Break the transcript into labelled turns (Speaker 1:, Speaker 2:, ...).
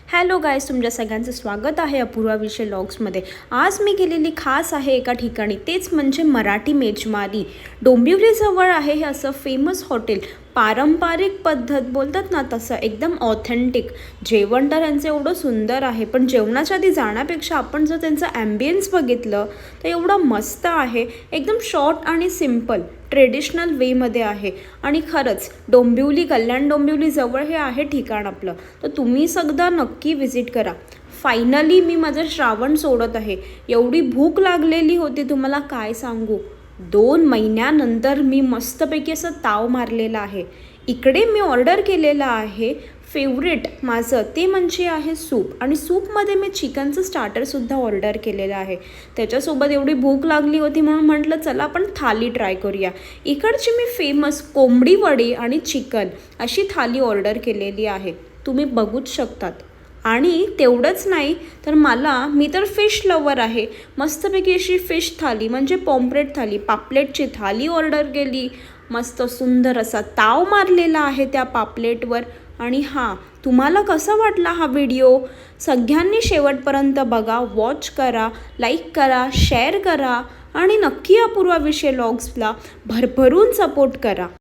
Speaker 1: Hello guys, तुमच्या सगळ्यांचं स्वागत आहे अपूर्वा विषय लॉग्समध्ये। आज मी गेलेली खास आहे एका ठिकाणी, तेच म्हणजे मराठी मेजमारी। डोंबिवलीजवळ आहे हे असं फेमस हॉटेल। पारंपरिक पद्धत बोलतात ना तसं, एकदम ऑथेंटिक जेवण तर यांचं एवढं सुंदर आहे। पण जेवणाच्या आधी जाण्यापेक्षा आपण जर त्यांचं ॲम्बियन्स बघितलं तर एवढं मस्त आहे। एकदम शॉर्ट आणि सिम्पल ट्रेडिशनल वेमध्ये आहे। आणि खरंच डोंबिवली, कल्याण डोंबिवली जवळ हे आहे ठिकाण आपलं, तर तुम्ही सगळं नक्की विजिट करा। फायनली मी माझं श्रावण सोडत आहे। एवढी भूक लागलेली होती तुम्हाला काय सांगू। 2 महिन्यानंतर मी मस्तपैकी असं ताव मारलेला आहे। इकडे मी ऑर्डर केलेलं आहे फेवरेट माझं, ते म्हणजे आहे सूप। आणि सूपमध्ये मी चिकनचं स्टार्टरसुद्धा ऑर्डर केलेलं आहे। त्याच्यासोबत एवढी भूक लागली होती म्हणून म्हटलं चला आपण थाली ट्राय करूया। इकडची मी फेमस कोंबडी वडी आणि चिकन अशी थाली ऑर्डर केलेली आहे, तुम्ही बघूच शकतात। आणि तेवढंच नाही तर मी तर फिश लवर आहे। मस्तपैकी अशी फिश थाली म्हणजे पॉम्फ्रेट थाली, पापलेटची थाली ऑर्डर केली। मस्त सुंदर असा ताव मारलेला आहे त्या पापलेटवर। आणि हां, तुम्हाला कसा वाटला हा व्हिडिओ सगळ्यांनी शेवटपर्यंत बघा, वॉच करा, लाईक करा, शेअर करा आणि नक्की अपूर्वा विषय लॉग्सला भरभरून सपोर्ट करा।